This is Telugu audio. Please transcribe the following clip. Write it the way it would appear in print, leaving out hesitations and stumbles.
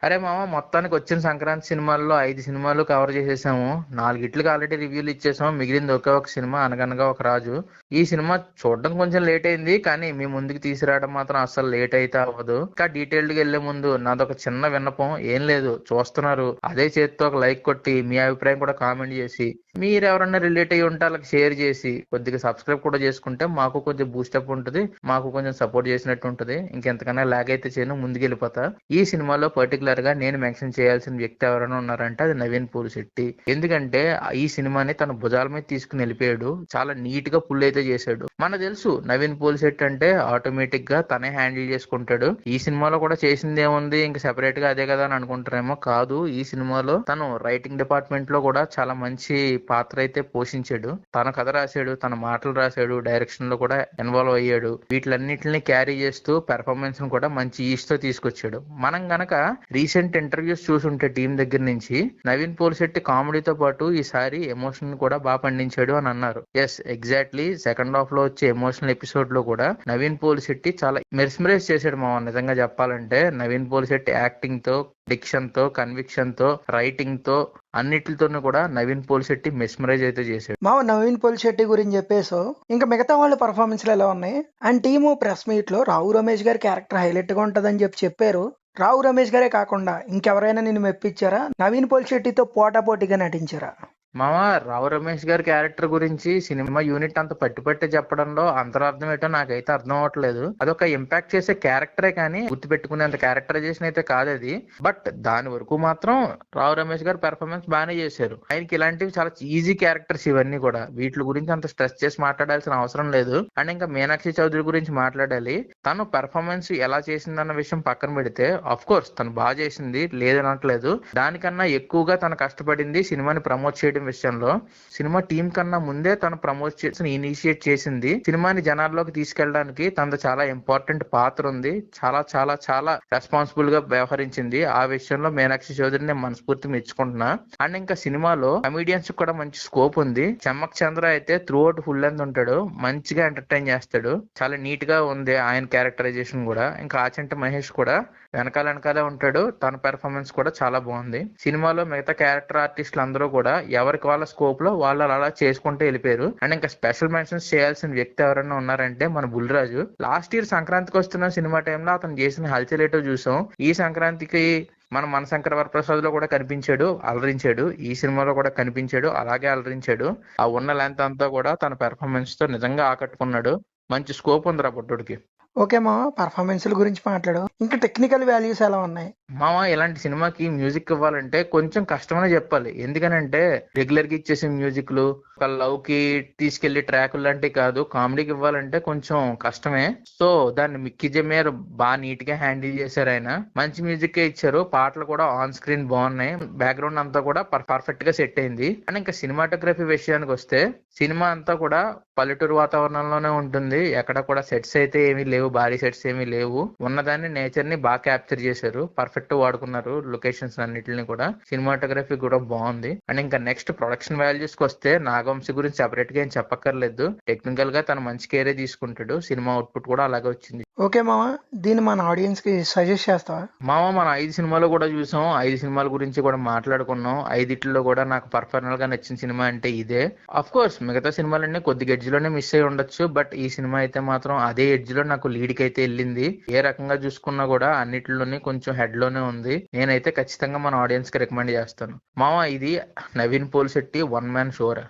అరే మామ, మొత్తానికి వచ్చిన సంక్రాంతి సినిమాల్లో 5 సినిమాలు కవర్ చేసేసాము. 4 ఆల్రెడీ రివ్యూలు ఇచ్చేసాము. మిగిలింది ఒకే ఒక సినిమా, అనగనగా ఒక రాజు. ఈ సినిమా చూడడం కొంచెం లేట్ అయింది, కానీ మీ ముందుకు తీసుకురావడం మాత్రం అస్సలు లేట్ అయితే అవ్వదు. ఇంకా డీటెయిల్డ్ గా వెళ్లే ముందు నాదొక చిన్న విన్నపం. ఏం లేదు, చూస్తున్నారు అదే చేత్తో ఒక లైక్ కొట్టి మీ అభిప్రాయం కూడా కామెంట్ చేసి, మీరు ఎవరన్నా రిలేట్ అయ్యి ఉంటే వాళ్ళకి షేర్ చేసి కొద్దిగా సబ్స్క్రైబ్ కూడా చేసుకుంటే మాకు కొంచెం బూస్టప్ ఉంటుంది, మాకు కొంచెం సపోర్ట్ చేసినట్టు ఉంటుంది. ఇంకెంతకన్నా లాగ్ అయితే చేయను, ముందుకు వెళ్ళిపోతా. ఈ సినిమాలో పర్టికులర్ గా నేను మెన్షన్ చేయాల్సిన వ్యక్తి ఎవరైనా ఉన్నారంటే అది నవీన్ పూలిశెట్టి. ఎందుకంటే ఈ సినిమాని తన భుజాల మీద తీసుకుని వెళ్ళిపోయాడు. చాలా నీట్ గా పుల్ అయితే చేశాడు. మనకు తెలుసు నవీన్ పూలిశెట్టి అంటే ఆటోమేటిక్ గా తనే హ్యాండిల్ చేసుకుంటాడు. ఈ సినిమాలో కూడా చేసింది ఏముంది, ఇంకా సెపరేట్ గా అదే కదా అని అనుకుంటారేమో. కాదు, ఈ సినిమాలో తను రైటింగ్ డిపార్ట్మెంట్ లో కూడా చాలా మంచి పాత్ర అయితే పోషించాడు. తన కథ రాశాడు, తన మాటలు రాశాడు, డైరెక్షన్ లో కూడా ఇన్వాల్వ్ అయ్యాడు. వీటిలన్నిటిని క్యారీ చేస్తూ పెర్ఫార్మెన్స్ ను కూడా మంచి ఈస్ట్ తో తీసుకొచ్చాడు. మనం గనక రీసెంట్ ఇంటర్వ్యూస్ చూసుంటే టీం దగ్గర నుంచి, నవీన్ పోలిశెట్టి కామెడీతో పాటు ఈసారి ఎమోషన్ కూడా బాగా పండించాడు అని అన్నారు. Yes, exactly. సెకండ్ హాఫ్ లో వచ్చే ఎమోషనల్ ఎపిసోడ్ లో కూడా నవీన్ పోలిశెట్టి చాలా మెస్మరైజ్ చేశాడు మామ. నిజంగా చెప్పాలంటే నవీన్ పోలిశెట్టి యాక్టింగ్ తో, డిక్షన్ తో, కన్విక్షన్ తో, రైటింగ్ తో, అన్నిటితోనూ కూడా నవీన్ పోలిశెట్టి మెస్మరైజ్ అయితే చేశాడు. మా నవీన్ పోలిశెట్టి గురించి చెప్పేసో ఇంకా మిగతా వాళ్ళ పర్ఫార్మెన్స్లు ఎలా ఉన్నాయి అండ్ టీము ప్రెస్ మీట్ లో రావు రమేష్ గారి క్యారెక్టర్ హైలైట్ గా ఉంటదని చెప్పారు. రావు రమేష్ గారే కాకుండా ఇంకెవరైనా నిన్ను మెప్పించారా? నవీన్ పోలిశెట్టితో పోటాపోటీగా నటించారా? మామ, రావు రమేష్ గారి క్యారెక్టర్ గురించి సినిమా యూనిట్ అంత పట్టి చెప్పడంలో అంతరార్థం ఏంటో నాకైతే అర్థం అవ్వట్లేదు. అదొక ఇంపాక్ట్ చేసే క్యారెక్టరే కానీ గుర్తుపెట్టుకునేంత క్యారెక్టరైజేషన్ అయితే కాదు అది. బట్ దాని వరకు మాత్రం రావు రమేష్ గారు పెర్ఫార్మెన్స్ బాగానే చేశారు. ఆయనకి ఇలాంటివి చాలా ఈజీ క్యారెక్టర్స్ ఇవన్నీ కూడా. వీటి గురించి అంత స్ట్రెస్ చేసి మాట్లాడాల్సిన అవసరం లేదు. అండ్ ఇంకా మీనాక్షి చౌదరి గురించి మాట్లాడాలి. తను పెర్ఫార్మెన్స్ ఎలా చేసిందన్న విషయం పక్కన పెడితే, అఫ్ కోర్స్ తను బాగా చేసింది, లేదనట్లేదు. దానికన్నా ఎక్కువగా తను కష్టపడింది సినిమాని ప్రమోట్ చేయడం విషయంలో. సినిమా టీం కన్నా ముందే తను ప్రమోట్ చేసి ఇనిషియేట్ చేసింది. సినిమాని జనాల్లోకి తీసుకెళ్ళడానికి తనది చాలా ఇంపార్టెంట్ పాత్ర ఉంది. చాలా చాలా చాలా రెస్పాన్సిబుల్ గా వ్యవహరించింది. ఆ విషయంలో మీనాక్షి చౌదరిని నేను మనస్ఫూర్తి మెచ్చుకుంటున్నా. అండ్ ఇంకా సినిమాలో కమీడియన్స్ కూడా మంచి స్కోప్ ఉంది. చమ్మక్ చంద్ర అయితే త్రూ అవుట్ ఫుల్ లెంత్ ఉంటాడు, మంచిగా ఎంటర్టైన్ చేస్తాడు. చాలా నీట్ గా ఉంది ఆయన క్యారెక్టరైజేషన్ కూడా. ఇంకా ఆచంట మహేష్ కూడా వెనకాలే ఉంటాడు. తన పెర్ఫార్మెన్స్ కూడా చాలా బాగుంది. సినిమాలో మిగతా క్యారెక్టర్ ఆర్టిస్టులు అందరూ కూడా ఎవరికి వాళ్ళ స్కోప్ లో వాళ్ళు అలా చేసుకుంటూ వెళ్ళిపోయారు. అండ్ ఇంకా స్పెషల్ మెన్షన్స్ చేయాల్సిన వ్యక్తి ఎవరైనా ఉన్నారంటే మన బుల్లిరాజు. లాస్ట్ ఇయర్ సంక్రాంతికి వస్తున్న సినిమా టైంలో అతను చేసిన హల్చల్ ఏటో చూసాం. ఈ సంక్రాంతికి మన శంకర వరప్రసాద్ లో కూడా కనిపించాడు, అలరించాడు. ఈ సినిమాలో కూడా కనిపించాడు, అలాగే అలరించాడు. ఆ ఉన్న లెంత్ అంతా కూడా తన పెర్ఫార్మెన్స్ తో నిజంగా ఆకట్టుకున్నాడు. మంచి స్కోప్ ఉంది రా బొట్టుడికి. ఓకే మామ, పర్ఫార్మెన్స్ల గురించి మాట్లాడు. ఇంకా టెక్నికల్ వాల్యూస్ ఎలా ఉన్నాయి? మామ, ఇలాంటి సినిమాకి మ్యూజిక్ ఇవ్వాలంటే కొంచెం కష్టమనే చెప్పాలి. ఎందుకనంటే రెగ్యులర్ గా ఇచ్చేసే మ్యూజిక్లు, ఒక లవ్ కి తీసుకెళ్లి ట్రాకులు లాంటివి కాదు. కామెడీకి ఇవ్వాలంటే కొంచెం కష్టమే. సో దాన్ని మిక్కీ జమేర్ బాగా నీట్ గా హ్యాండిల్ చేశారు. ఆయన మంచి మ్యూజిక్ ఇచ్చారు. పాటలు కూడా ఆన్ స్క్రీన్ బాగున్నాయి. బ్యాక్గ్రౌండ్ అంతా కూడా పర్ఫెక్ట్ గా సెట్ అయింది. అండ్ ఇంకా సినిమాటోగ్రఫీ విషయానికి వస్తే, సినిమా అంతా కూడా పల్లెటూరు వాతావరణంలోనే ఉంటుంది. ఎక్కడ కూడా సెట్స్ అయితే ఏమీ లేవు, భారీ సెట్స్ ఏమీ లేవు. ఉన్నదాన్ని నేచర్ ని బాగా క్యాప్చర్ చేశారు, పర్ఫెక్ట్ వాడుకున్నారు లొకేషన్స్ అన్నిటిని కూడా. సినిమాటోగ్రఫీ కూడా బాగుంది. అండ్ ఇంకా నెక్స్ట్ ప్రొడక్షన్ వాల్యూస్ కి వస్తే, నాగవంశి గురించి సెపరేట్ గా ఏం చెప్పక్కర్లేదు. టెక్నికల్ గా తను మంచి కేరే తీసుకుంటాడు. సినిమా అవుట్పుట్ కూడా అలాగే వచ్చింది. ఓకే మామ, దీన్ని మన ఆడియన్స్ కి సజెస్ట్ చేస్తావా? మామ, మన 5 సినిమాలు కూడా చూసాం. 5 సినిమాల గురించి కూడా మాట్లాడుకున్నాం. 5 కూడా నాకు పర్సనల్ గా నచ్చిన సినిమా అంటే ఇదే. అఫ్ కోర్స్ మిగతా సినిమాలన్నీ కొద్దిగా ఎడ్జ్ లోనే మిస్ అయి ఉండొచ్చు. బట్ ఈ సినిమా అయితే మాత్రం అదే ఎడ్జ్ లో నాకు లీడ్ కి అయితే వెళ్ళింది. ఏ రకంగా చూసుకున్నా కూడా అన్నిటిలోనే కొంచెం హెడ్ లోనే ఉంది. నేనైతే ఖచ్చితంగా మన ఆడియన్స్ కి రికమెండ్ చేస్తాను. మామ, ఇది నవీన్ పోలిశెట్టి వన్ మ్యాన్ షోరా.